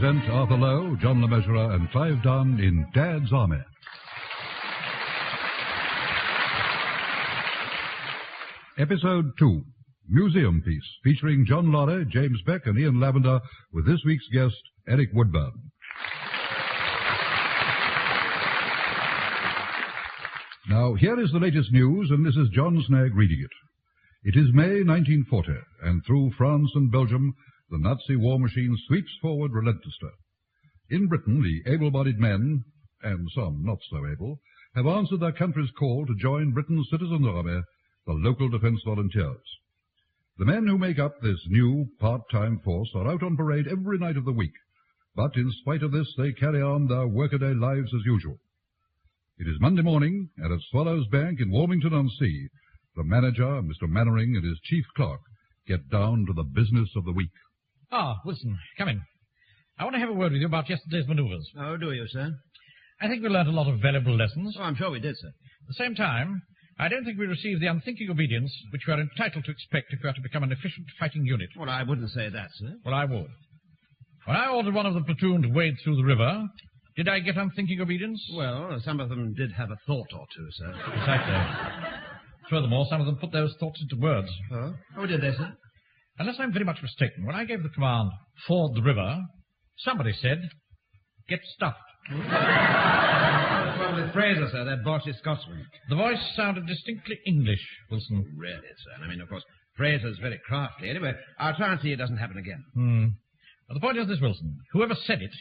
present Arthur Lowe, John Le Mesurier, and Clive Dunn in Dad's Army. Episode 2, Museum Piece, featuring John Lorry, James Beck, and Ian Lavender, with this week's guest, Eric Woodburn. Now, here is the latest news, and this is John Snagg reading it. It is May 1940, and through France and Belgium, the Nazi war machine sweeps forward relentlessly. In Britain, the able-bodied men, and some not so able, have answered their country's call to join Britain's citizens' army, the local defense volunteers. The men who make up this new part-time force are out on parade every night of the week, but in spite of this, they carry on their workaday lives as usual. It is Monday morning, and at Swallows Bank in Walmington-on-Sea, the manager, Mr. Mannering, and his chief clerk get down to the business of the week. Ah, Wilson, come in. I want to have a word with you about yesterday's manoeuvres. Oh, do you, sir? I think we learned a lot of valuable lessons. Oh, I'm sure we did, sir. At the same time, I don't think we received the unthinking obedience which we are entitled to expect if we are to become an efficient fighting unit. Well, I wouldn't say that, sir. Well, I would. When I ordered one of the platoon to wade through the river, did I get unthinking obedience? Well, some of them did have a thought or two, sir. Exactly. Furthermore, some of them put those thoughts into words. Oh? Oh, did they, sir? Unless I'm very much mistaken, when I gave the command, ford the river, somebody said, get stuffed. Well, with Fraser, sir, that Boche Scotsman. The voice sounded distinctly English, Wilson. Really, sir? I mean, of course, Fraser's very crafty. Anyway, I'll try and see it doesn't happen again. Well, the point is this, Wilson. Whoever said it,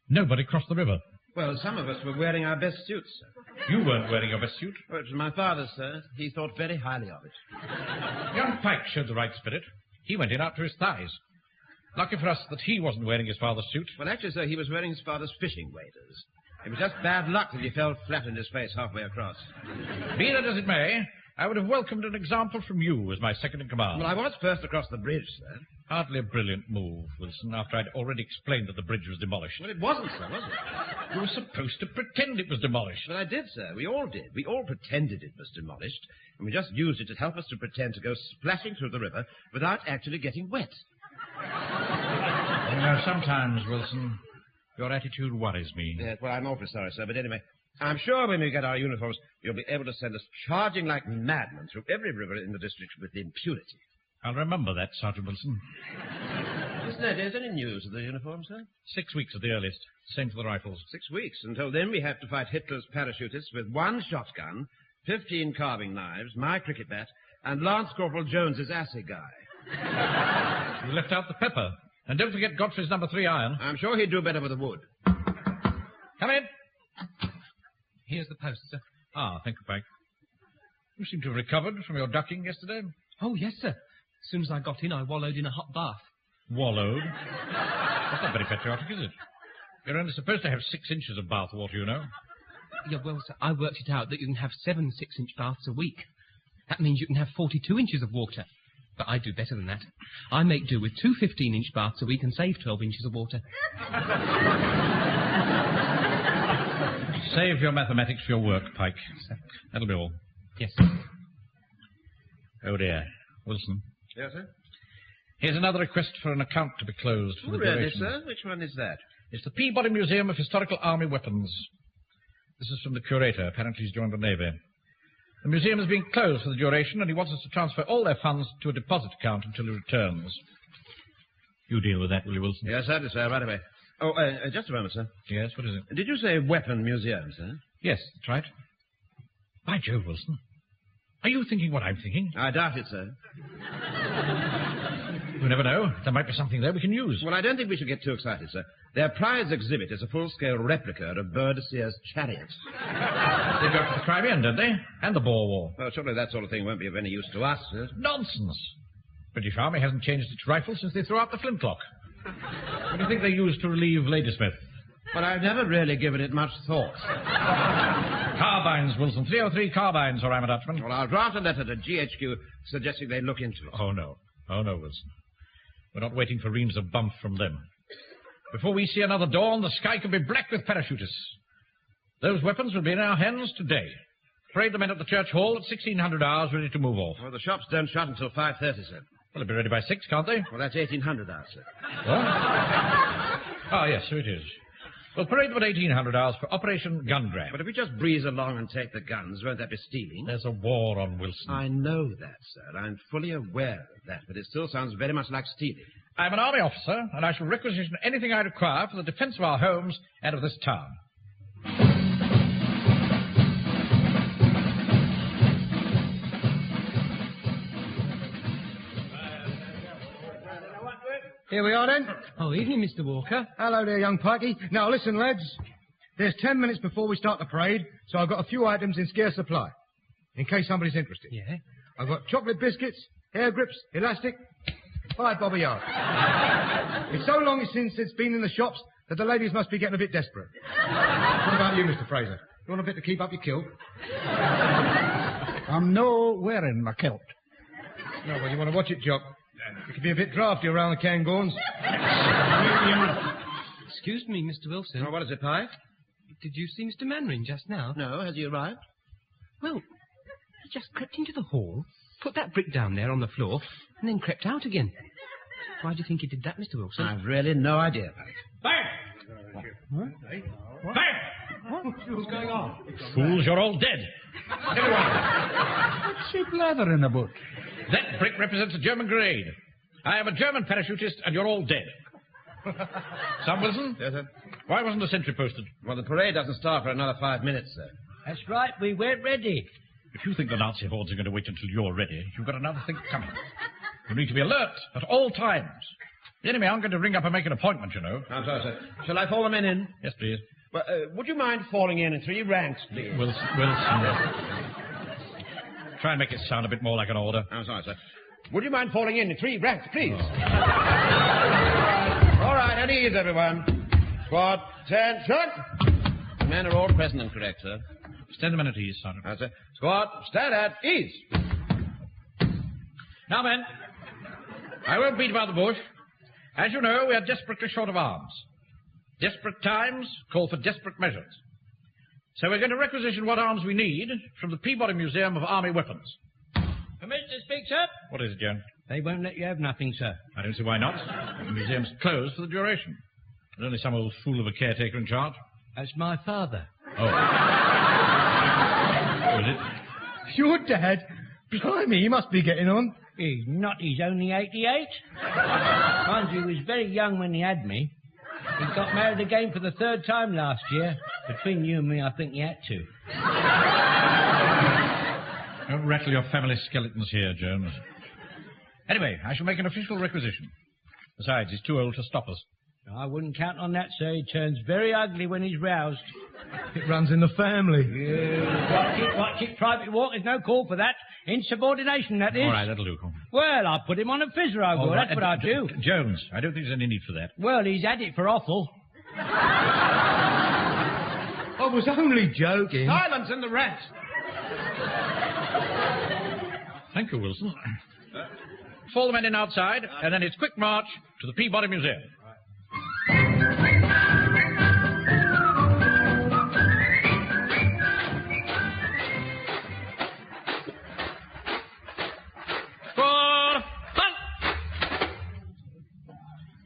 nobody crossed the river. Well, some of us were wearing our best suits, sir. You weren't wearing your best suit. Well, it was my father's, sir. He thought very highly of it. Young Pike showed the right spirit. He went in out to his thighs. Lucky for us that he wasn't wearing his father's suit. Well, actually, sir, he was wearing his father's fishing waders. It was just bad luck that he fell flat on his face halfway across. Be that as it may, I would have welcomed an example from you as my second in command. Well, I was first across the bridge, sir. Hardly a brilliant move, Wilson, after I'd already explained that the bridge was demolished. Well, it wasn't, sir, was it? You were supposed to pretend it was demolished. Well, I did, sir. We all did. We all pretended it was demolished, and we just used it to help us to pretend to go splashing through the river without actually getting wet. You know, sometimes, Wilson, your attitude worries me. Yes, well, I'm awfully sorry, sir, but anyway, I'm sure when we get our uniforms, you'll be able to send us charging like madmen through every river in the district with impunity. I'll remember that, Sergeant Wilson. Isn't there any news of the uniform, sir? 6 weeks at the earliest. Same for the rifles. 6 weeks. Until then, we have to fight Hitler's parachutists with 1 shotgun, 15 carving knives, my cricket bat, and Lance Corporal Jones's assay guy. You left out the pepper. And don't forget Godfrey's number 3 iron. I'm sure he'd do better with the wood. Come in. Here's the post, sir. Ah, thank you, Pike. You seem to have recovered from your ducking yesterday. Oh, yes, sir. As soon as I got in, I wallowed in a hot bath. Wallowed? That's not very patriotic, is it? You're only supposed to have 6 inches of bath water, you know. Yeah, well, sir, I worked it out that you can have 7 6-inch baths a week. That means you can have 42 inches of water. But I do better than that. I make do with 2 15-inch baths a week and save 12 inches of water. Save your mathematics for your work, Pike. That'll be all. Yes, sir. Oh, dear. Wilson. Yes, sir? Here's another request for an account to be closed for the duration. Really, sir? Which one is that? It's the Peabody Museum of Historical Army Weapons. This is from the curator. Apparently he's joined the Navy. The museum is being closed for the duration, and he wants us to transfer all their funds to a deposit account until he returns. You deal with that, will you, Wilson? Yes, sir, right away. Oh, just a moment, sir. Yes, what is it? Did you say weapon museum, sir? Yes, that's right. By Jove, Wilson. Are you thinking what I'm thinking? I doubt it, sir. You never know. There might be something there we can use. Well, I don't think we should get too excited, sir. Their prize exhibit is a full-scale replica of Bird de Sears' chariot. They go to the Crimean, don't they? And the Boer War. Well, surely that sort of thing won't be of any use to us, sir. Nonsense. British Army hasn't changed its rifle since they threw out the flintlock. What do you think they used to relieve Ladysmith? Well, I've never really given it much thought. Carbines, Wilson. 303 carbines, or I'm a Dutchman. Well, I'll draft a letter to GHQ suggesting they look into it. Oh, no. Oh, no, Wilson. We're not waiting for reams of bump from them. Before we see another dawn, the sky can be black with parachutists. Those weapons will be in our hands today. Parade the men at the church hall at 1600 hours, ready to move off. Well, the shops don't shut until 5:30, sir. Well, they'll be ready by 6, can't they? Well, that's 1800 hours, sir. What? Ah, yes, so it is. We'll parade them at 1800 hours for Operation Gun Grab. But if we just breeze along and take the guns, won't that be stealing? There's a war on Wilson. I know that, sir. I'm fully aware of that, but it still sounds very much like stealing. I'm an army officer, and I shall requisition anything I require for the defence of our homes and of this town. Here we are, then. Oh, evening, Mr. Walker. Hello there, young Pikey. Now, listen, lads. There's 10 minutes before we start the parade, so I've got a few items in scarce supply, in case somebody's interested. Yeah? I've got chocolate biscuits, hair grips, elastic, 5 bob a yard. It's so long since it's been in the shops that the ladies must be getting a bit desperate. What about you, Mr. Fraser? You want a bit to keep up your kilt? I'm no wearing my kilt. No, well, you want to watch it, Jock. It could be a bit drafty around the Cairngorms. Excuse me, Mr. Wilson. Oh, what is it, Pike? Did you see Mr. Manring just now? No, has he arrived? Well, he just crept into the hall, put that brick down there on the floor, and then crept out again. Why do you think he did that, Mr. Wilson? I've really no idea, Pike. Bang! Huh? Bang! What's going on? Fools, you're all dead. Everyone. What's he blathering about? That brick represents a German grenade. I am a German parachutist, and you're all dead. Sam Wilson? Yes, sir. Why wasn't a sentry posted? Well, the parade doesn't start for another 5 minutes, sir. That's right, we weren't ready. If you think the Nazi hordes are going to wait until you're ready, you've got another thing coming. You need to be alert at all times. The enemy aren't going to ring up and make an appointment, you know. I'm sorry, sir. Shall I fall the men in? Yes, please. Well, would you mind falling in 3 ranks, please? Wilson. Try and make it sound a bit more like an order. I'm sorry, sir. Would you mind falling in 3 ranks, please? Oh. All right, at ease, everyone. Squad, 10, shot. The men are all present and correct, sir. Stand the men at ease, Sergeant. Right, sir. Squad, stand at ease. Now, men, I won't beat about the bush. As you know, we are desperately short of arms. Desperate times call for desperate measures. So we're going to requisition what arms we need from the Peabody Museum of Army Weapons. Permission to speak, sir? What is it, Joan? They won't let you have nothing, sir. I don't see why not. The museum's closed for the duration. There's only some old fool of a caretaker in charge. That's my father. Oh. Oh, is it? Your dad? Blimey, he must be getting on. He's not, he's only 88. Mind you, he was very young when he had me. He got married again for the 3rd time last year. Between you and me, I think he had to. Don't rattle your family skeletons here, Jones. Anyway, I shall make an official requisition. Besides, he's too old to stop us. I wouldn't count on that, sir. He turns very ugly when he's roused. It runs in the family. Watch it. Private walk. There's no call for that. Insubordination, that is. All right, that'll do. Well, I'll put him on a fizzer, I will. That's what I do. Jones, I don't think there's any need for that. Well, he's had it for offal. I was only joking. Silence in the ranks. Thank you, Wilson. Fall the men in outside, and then it's quick march to the Peabody Museum.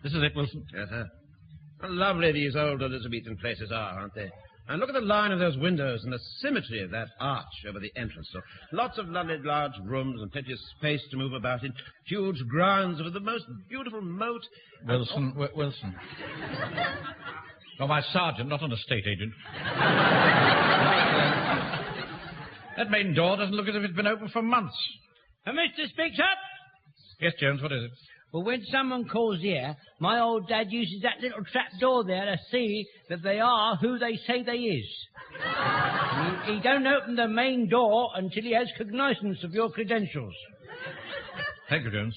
This is it, Wilson. Yes, sir. How lovely these old Elizabethan places are, aren't they? And look at the line of those windows and the symmetry of that arch over the entrance door. Lots of lovely large rooms and plenty of space to move about in. Huge grounds with the most beautiful moat. Wilson, Wilson. You're my sergeant, not an estate agent. That main door doesn't look as if it's been open for months. Mr. Speaks up. Yes, Jones, what is it? Well, when someone calls here, my old dad uses that little trap door there to see that they are who they say they is. He don't open the main door until he has cognizance of your credentials. Thank you, Jones.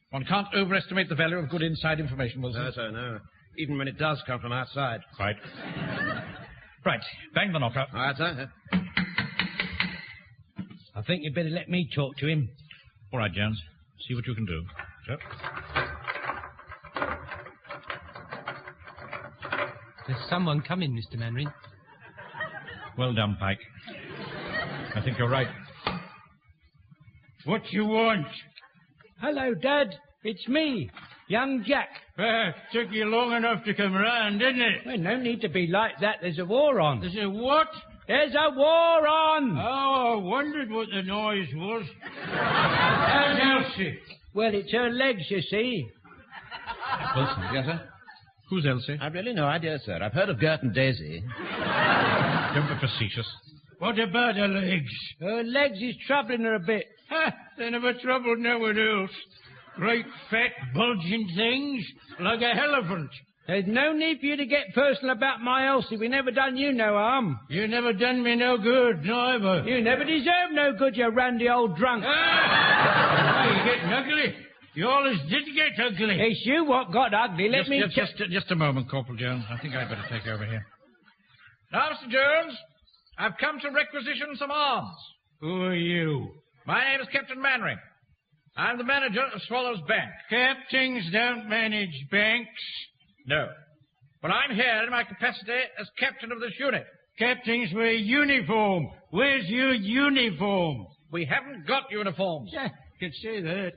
One can't overestimate the value of good inside information, Wilson. No, sir, no. Even when it does come from outside. Quite. Right, bang the knocker. All right, sir. I think you'd better let me talk to him. All right, Jones. See what you can do. Sir? There's someone coming, Mr. Manring. Well done, Pike. I think you're right. What you want? Hello, Dad. It's me. Young Jack. Took you long enough to come round, didn't it? Well, no need to be like that. There's a war on. There's a what? There's a war on! Oh, I wondered what the noise was. How's Elsie? Well, it's her legs, you see. Wilson. Yes, sir? Who's Elsie? I've really no idea, sir. I've heard of Gert and Daisy. Don't be facetious. What about her legs? Her legs is troubling her a bit. They never troubled no one else. Great, fat, bulging things, like a elephant. There's no need for you to get personal about my Elsie. We never done you no harm. You never done me no good, neither. You never deserved no good, you randy old drunk. You're getting ugly. You always did get ugly. It's you what got ugly. Just a moment, Corporal Jones. I think I'd better take over here. Now, Mr. Jones, I've come to requisition some arms. Who are you? My name is Captain Mannering. I'm the manager of Swallow's Bank. Captains don't manage banks. No. Well, I'm here in my capacity as captain of this unit. Captains wear uniform. Where's your uniform? We haven't got uniforms. Yeah, could say that.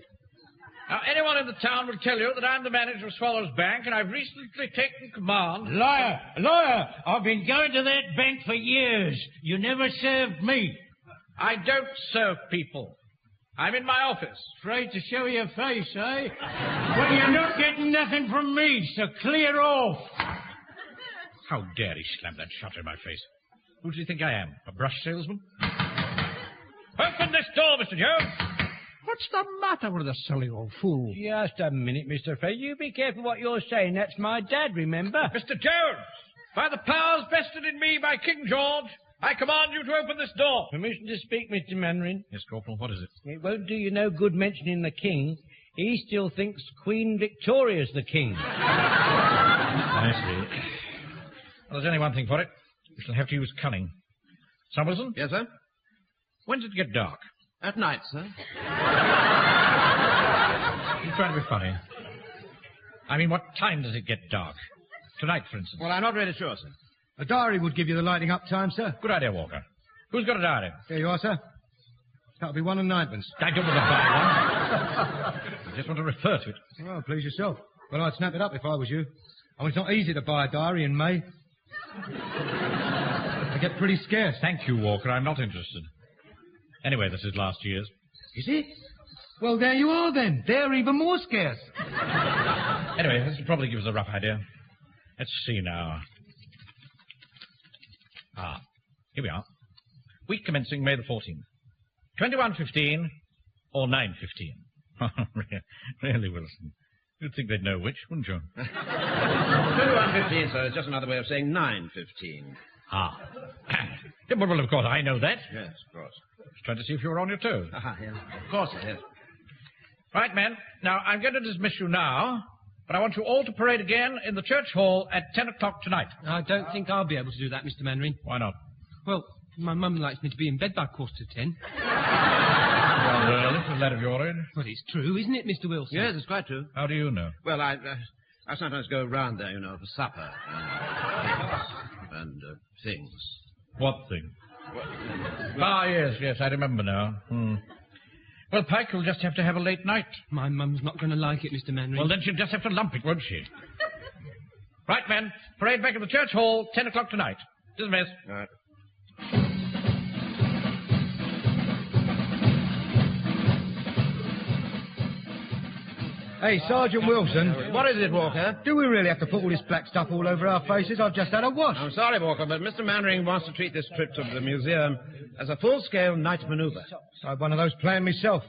Now, anyone in the town will tell you that I'm the manager of Swallow's Bank, and I've recently taken command... Liar! Liar! I've been going to that bank for years. You never served me. I don't serve people. I'm in my office. Afraid to show your face, eh? Well, you're not getting nothing from me, so clear off. How dare he slam that shutter in my face? Who do you think I am? A brush salesman? Open this door, Mr. Jones! What's the matter with the silly old fool? Just a minute, Mr. Fraser. You be careful what you're saying. That's my dad, remember? Mr. Jones! By the powers vested in me by King George, I command you to open this door. Permission to speak, Mr. Mannering. Yes, Corporal, what is it? It won't do you no good mentioning the king. He still thinks Queen Victoria's the king. I see. Well, there's only one thing for it. We shall have to use cunning. Sir Wilson? Yes, sir? When does it get dark? At night, sir. You're trying to be funny. I mean, what time does it get dark? Tonight, for instance. Well, I'm not really sure, sir. A diary would give you the lighting up time, sir. Good idea, Walker. Who's got a diary? Here you are, sir. That'll be 1 and 9pence. I don't want to buy one. I just want to refer to it. Well, please yourself. Well, I'd snap it up if I was you. I mean, it's not easy to buy a diary in May. They get pretty scarce. Thank you, Walker. I'm not interested. Anyway, this is last year's. Is it? Well, there you are, then. They're even more scarce. Anyway, this will probably give us a rough idea. Let's see now. Here we are. Week commencing May the 14th. 21:15 or 9:15. Really, Wilson. You'd think they'd know which, wouldn't you? 21:15, sir. It's just another way of saying 9:15. Well, of course, I know that. Yes, of course. Just trying to see if you were on your toes. Yeah. Of course, sir, yes. Right, men. Now, I'm going to dismiss you now, but I want you all to parade again in the church hall at 10 o'clock tonight. I don't think I'll be able to do that, Mr. Mannering. Why not? Well, my mum likes me to be in bed by 10:15. Well, this is that of your age. Well, it's true, isn't it, Mr. Wilson? Yes, it's quite true. How do you know? Well, I sometimes go round there, for supper. And things. What thing? Yes, I remember now. Well, Pike will just have to have a late night. My mum's not going to like it, Mr. Mannering. Well, then she'll just have to lump it, won't she? Right, men. Parade back at the church hall, 10 o'clock tonight. Dismiss. All right. Hey, Sergeant Wilson. What is it, Walker? Do we really have to put all this black stuff all over our faces? I've just had a wash. I'm sorry, Walker, but Mr. Mannering wants to treat this trip to the museum as a full-scale night maneuver. I had one of those planned myself.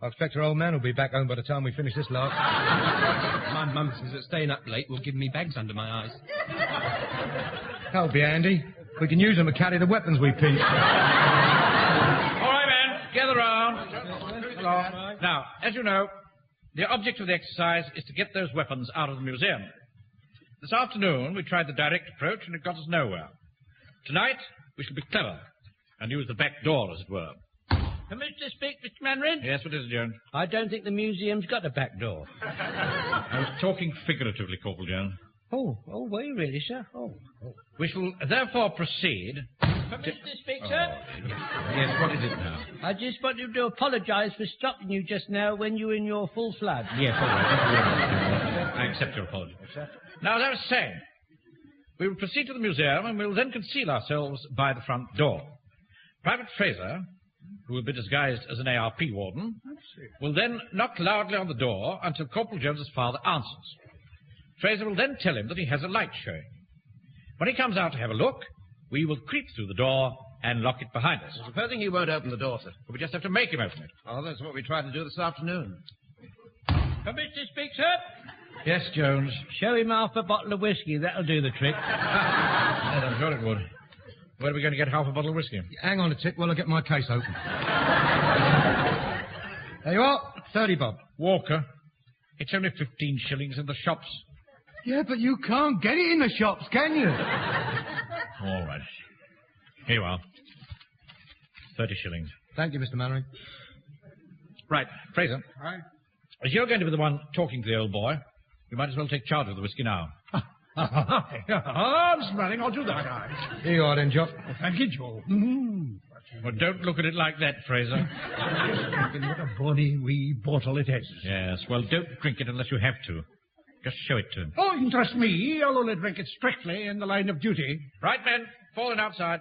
I expect her old man will be back home by the time we finish this lark. My mum says that staying up late will give me bags under my eyes. That'll be handy. We can use them to carry the weapons we pinched. All right, men. Gather round. Hello. Now, as you know, the object of the exercise is to get those weapons out of the museum. This afternoon, we tried the direct approach, and it got us nowhere. Tonight, we shall be clever and use the back door, as it were. Permission to speak, Mr. Mannering? Yes, what is it, Jones? I don't think the museum's got a back door. I was talking figuratively, Corporal Jones. Oh, were you really, sir? Oh. We shall therefore proceed... Adapted. Mr. Speaker, Yes, what is it now? I just wanted to apologise for stopping you just now when you were in your full flood. Yes, all right. I accept your apology. Now, as I was saying, we will proceed to the museum and we will then conceal ourselves by the front door. Private Fraser, who will be disguised as an ARP warden, will then knock loudly on the door until Corporal Jones's father answers. Fraser will then tell him that he has a light showing. When he comes out to have a look, we will creep through the door and lock it behind us. Supposing he won't open the door, sir. We just have to make him open it. Oh, that's what we tried to do this afternoon. Mr. Speaker, Yes, Jones. show him half a bottle of whiskey. That'll do the trick. Yes, I'm sure it would. Where are we going to get half a bottle of whiskey? Hang on a tick while I get my case open. There you are. 30 bob. Walker, it's only 15 shillings in the shops. Yeah, but you can't get it in the shops, can you? All right. Here you are. 30 shillings. Thank you, Mr. Mannering. Right, Fraser. Aye. As you're going to be the one talking to the old boy, you might as well take charge of the whiskey now. I'm smelling. I'll do that, aye. Here you are then, Jock. Thank you, Joe. Well, don't look at it like that, Fraser. Just thinking what a bonny wee bottle it is. Yes, well, don't drink it unless you have to. Just show it to him. Oh, you can trust me. I'll only drink it strictly in the line of duty. Right, men. Falling outside.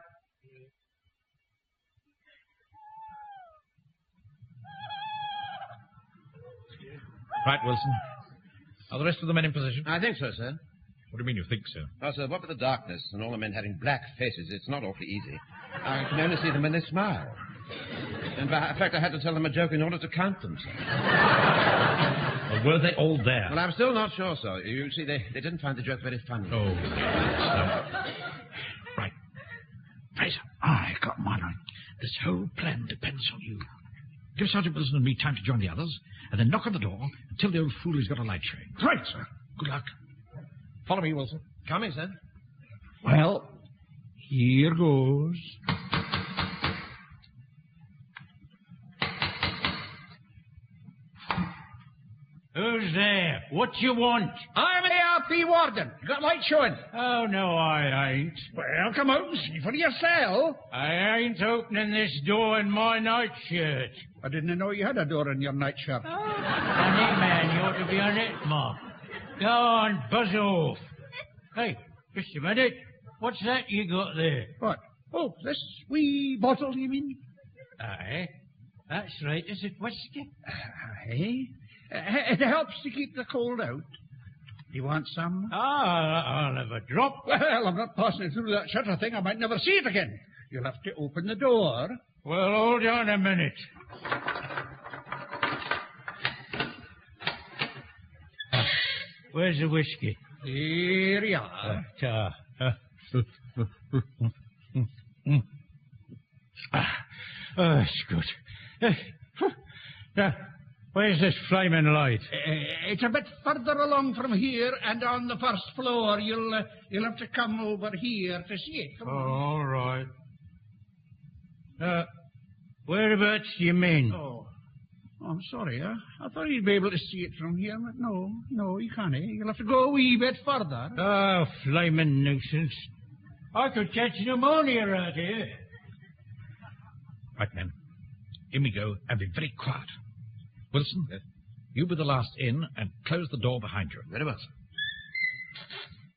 Right, Wilson. Are the rest of the men in position? I think so, sir. What do you mean you think so? Oh, sir, what with the darkness and all the men having black faces, it's not awfully easy. I can only see them when they smile. In fact, I had to tell them a joke in order to count them, sir. Well, were they all there? Well, I'm still not sure, sir. You see, they didn't find the joke very funny. Oh, right. Fraser. Aye, come on. This whole plan depends on you. Give Sergeant Wilson and me time to join the others, and then knock on the door and tell the old fool he's got a light showing. Right, sir. Good luck. Follow me, Wilson. Coming, sir. Well, here goes. Who's there? What you want? I'm an ARP warden. You got light showing? Oh, no, I ain't. Well, come out and see for yourself. I ain't opening this door in my nightshirt. I didn't know you had a door in your nightshirt. Funny man, you ought to be on it, Mark. Go on, buzz off. Hey, just a minute. What's that you got there? What? Oh, this wee bottle, you mean? Aye, that's right. Is it whiskey? Aye. It helps to keep the cold out. You want some? I'll have a drop. Well, I'm not passing it through that shutter thing. I might never see it again. You'll have to open the door. Well, hold on a minute. Where's the whiskey? Here you are. Oh, it's good. Now, where's this flaming light? It's a bit further along from here, and on the first floor. You'll have to come over here to see it. Come on. All right. Whereabouts do you mean? Oh, I'm sorry. I thought you'd be able to see it from here, but no, you can't. You'll have to go a wee bit further. Oh, flaming nuisance. I could catch pneumonia out here. Right, men. In we go, and be very quiet. Wilson, you be the last in, and close the door behind you. Very well,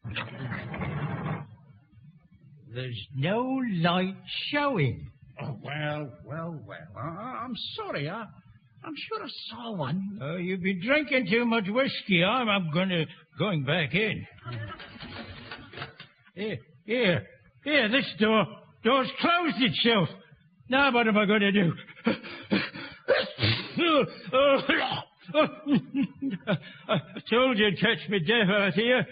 sir. There's no light showing. Oh, well. I'm sorry. I'm sure I saw one. Oh, you've been drinking too much whiskey. I'm going back in. Here, this door's closed itself. Now what am I going to do? I told you to catch me deaf out here.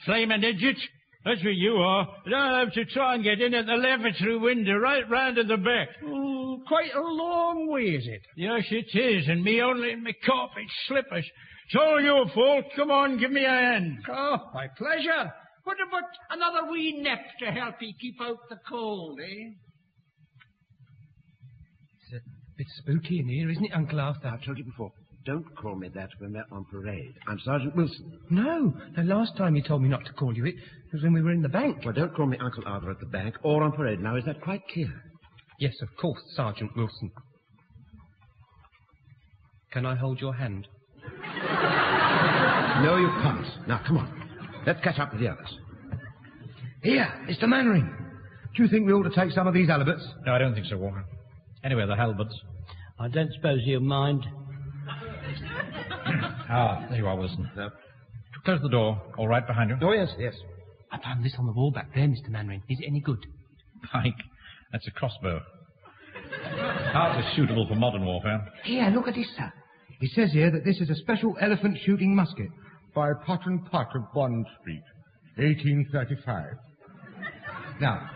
Flaming idiot. That's what you are. And I'll have to try and get in at the lavatory window right round to the back. Oh, quite a long way, is it? Yes, it is, and me only in my carpet slippers. It's all your fault. Come on, give me a hand. Oh, my pleasure. What about another wee nip to help you keep out the cold, eh? It's a bit spooky in here, isn't it, Uncle Arthur? I told you before. Don't call me that when we're on parade. I'm Sergeant Wilson. No, the last time you told me not to call you it was when we were in the bank. Well, don't call me Uncle either at the bank or on parade. Now, is that quite clear? Yes, of course, Sergeant Wilson. Can I hold your hand? No, you can't. Now, come on. Let's catch up with the others. Here, Mr. Mannering. Do you think we ought to take some of these halibuts? No, I don't think so, Walker. Anyway, the halberds. I don't suppose he'll mind. There you are, Wilson. No. Close the door. All right behind you? Oh, yes, yes. I found this on the wall back there, Mr. Mannering. Is it any good? Pike, that's a crossbow. Hardly suitable for modern warfare. Here, look at this, sir. It says here that this is a special elephant shooting musket by Pot and Pot of Bond Street, 1835. Now,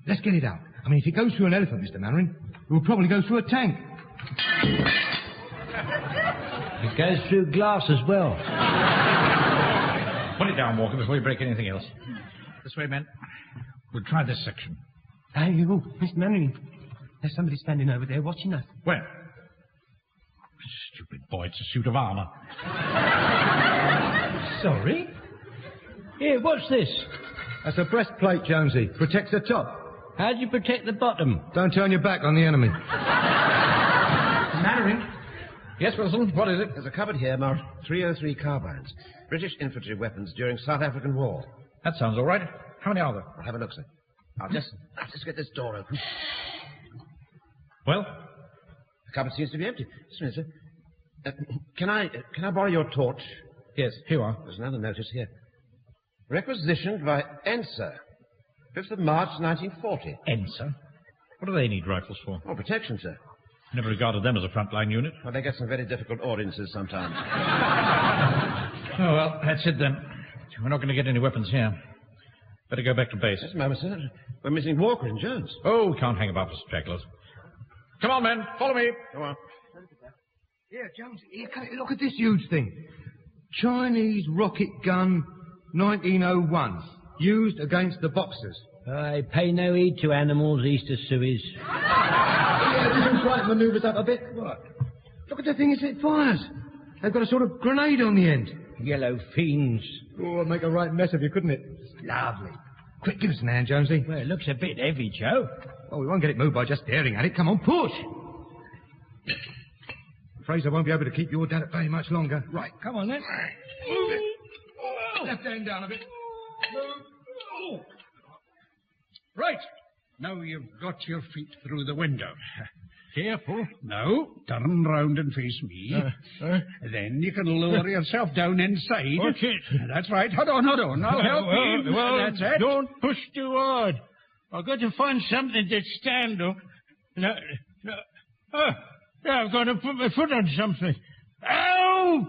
let's get it out. I mean, if it goes through an elephant, Mr. Mannering, it will probably go through a tank. It goes through glass as well. Put it down, Walker, before you break anything else. This way, men. We'll try this section. Hey, you, Mr. Mannering. There's somebody standing over there watching us. Where? Stupid boy, it's a suit of armour. Sorry? Here, what's this? That's a breastplate, Jonesy. Protects the top. How do you protect the bottom? Don't turn your back on the enemy. Mannering. Yes, Wilson, what is it? There's a cupboard here marked 303 carbines. British infantry weapons during South African War. That sounds all right. How many are there? I'll have a look, sir. I'll just get this door open. Well? The cupboard seems to be empty. Just a minute, sir. Can I borrow your torch? Yes, here you are. There's another notice here. Requisitioned by Enser, 5th of March, 1940. Enser? What do they need rifles for? Oh, protection, sir. Never regarded them as a frontline unit. Well, they get some very difficult audiences sometimes. Oh, well, that's it then. We're not going to get any weapons here. Better go back to base. Just a moment, sir. We're missing Walker and Jones. Oh, we can't hang about for stragglers. Come on, men. Follow me. Go on. Here, Jones, here, look at this huge thing. Chinese rocket gun, 1901. Used against the Boxers. I pay no heed to animals east of Suez. Yeah, this right manoeuvres up a bit. What? Look at the thing as it fires. They've got a sort of grenade on the end. Yellow fiends. Oh, it'd make a right mess of you, couldn't it? Lovely. Quick, give us an hand, Jonesy. Well, it looks a bit heavy, Joe. Oh, we won't get it moved by just staring at it. Come on, push. Fraser won't be able to keep your dad at bay much longer. Right, Come on, then. move it. Left hand down a bit. Move. Right. Now you've got your feet through the window. Careful. Now, turn round and face me. Then you can lower yourself down inside. Watch it. That's right. Hold on. Now help me. Well, That's it. don't push too hard. I've got to find something to stand on. No. I've got to put my foot on something. Ow!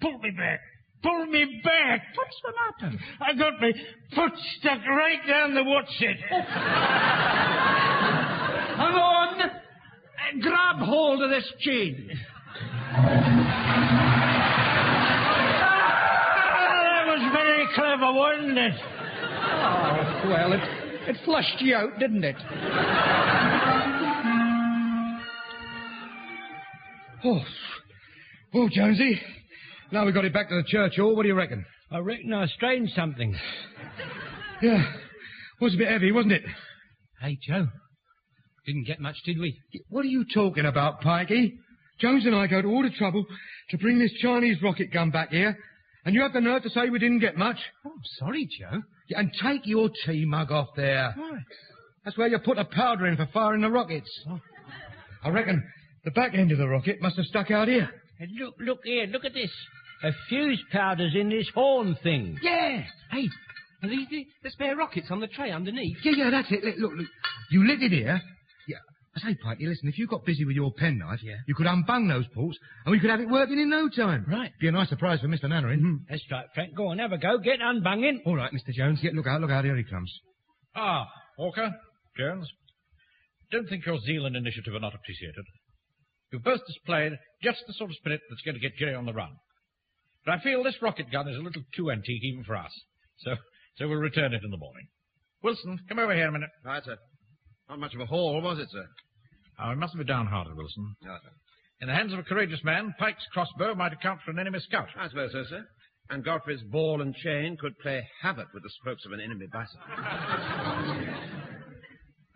Pull me back. Pull me back. What's the matter? I got my foot stuck right down the what's-it. Hang on. Grab hold of this chain. That was very clever, wasn't it? Oh, well, it flushed you out, didn't it? Oh, Jonesy. Now we got it back to the church hall. What do you reckon? I reckon I strained something. Yeah. Was a bit heavy, wasn't it? Hey, Joe. Didn't get much, did we? What are you talking about, Pikey? Jones and I go to all the trouble to bring this Chinese rocket gun back here, and you have the nerve to say we didn't get much? Oh, I'm sorry, Joe. Yeah, and take your tea mug off there. Why? That's where you put the powder in for firing the rockets. Oh. I reckon the back end of the rocket must have stuck out here. And look here, look at this. A fuse powder's in this horn thing. Yeah. Hey, are these the spare rockets on the tray underneath? Yeah, that's it. Look. You lit it here. Yeah. I say, Pikey, listen, if you got busy with your penknife, you could unbung those ports, and we could have it working in no time. Right. Be a nice surprise for Mr. Mannering. That's right, Frank. Go on, have a go. Get unbunging. All right, Mr. Jones. Yeah, look out, here he comes. Ah, Walker, Jones. Don't think your zeal and initiative are not appreciated. You've both displayed just the sort of spirit that's going to get Jerry on the run. But I feel this rocket gun is a little too antique even for us. So we'll return it in the morning. Wilson, come over here a minute. Right, sir. Not much of a haul, was it, sir? Oh, we mustn't be downhearted, Wilson. No, sir. In the hands of a courageous man, Pike's crossbow might account for an enemy scout. I suppose so, sir. And Godfrey's ball and chain could play havoc with the spokes of an enemy bicycle.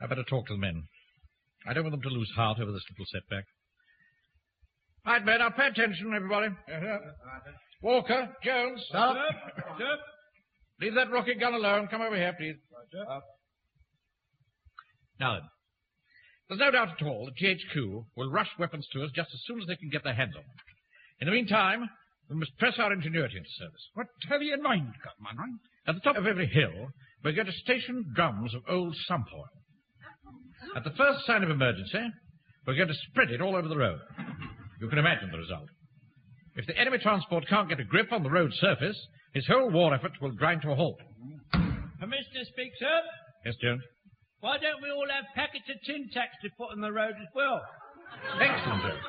I better talk to the men. I don't want them to lose heart over this little setback. Right, men, now pay attention, everybody. Walker, Jones. Stop. Leave that rocket gun alone. Come over here, please. Now then, there's no doubt at all that GHQ will rush weapons to us just as soon as they can get their hands on them. In the meantime, we must press our ingenuity into service. What have you in mind, Captain? At the top of every hill, we're going to station drums of old sump oil. At the first sign of emergency, we're going to spread it all over the road. You can imagine the result. If the enemy transport can't get a grip on the road surface, his whole war effort will grind to a halt. Permission to speak, sir? Yes, Jones? Why don't we all have packets of tin tacks to put on the road as well? Excellent, Jones.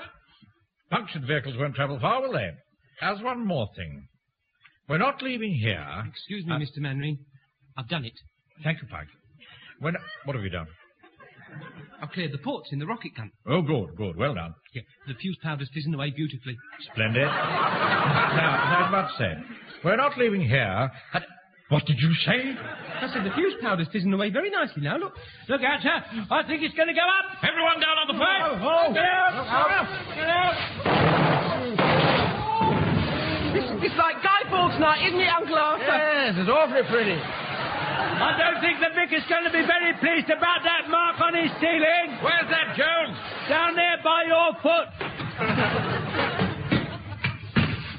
Punctured vehicles won't travel far, will they? As one more thing. We're not leaving here... Excuse me, Mr. Manring. I've done it. Thank you, Pike. What have you done? I've cleared the ports in the rocket gun. Oh, good, good. Well done. Yeah, the fuse powder's fizzing away beautifully. Splendid. Now, I was about to say, we're not leaving here... What did you say? I said the fuse powder's fizzing away very nicely now, look. Look out, sir. I think it's going to go up. Everyone down on the pipe! Get out! Get out! It's like Guy Fawkes night, isn't it, Uncle Arthur? Yes, it's awfully pretty. I don't think the vicar's going to be very pleased about that mark on his ceiling. Where's that, Jones? Down there by your foot.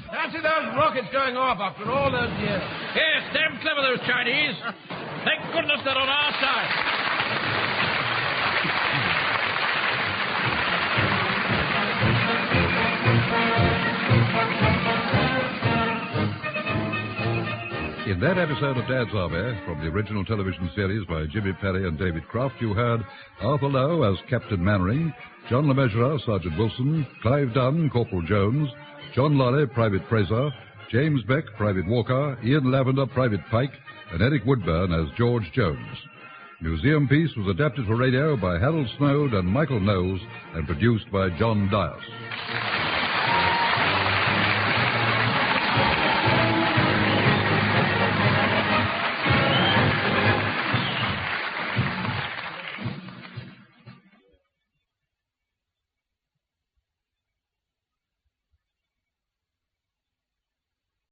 Fancy those rockets going off after all those years. Yes, damn clever, those Chinese. Thank goodness they're on our side. In that episode of Dad's Army, from the original television series by Jimmy Perry and David Croft, you heard Arthur Lowe as Captain Mannering, John LeMessurier, Sergeant Wilson, Clive Dunn, Corporal Jones, John Lorry, Private Fraser, James Beck, Private Walker, Ian Lavender, Private Pike, and Eric Woodburn as George Jones. Museum Piece was adapted for radio by Harold Snoad and Michael Knowles and produced by John Dias.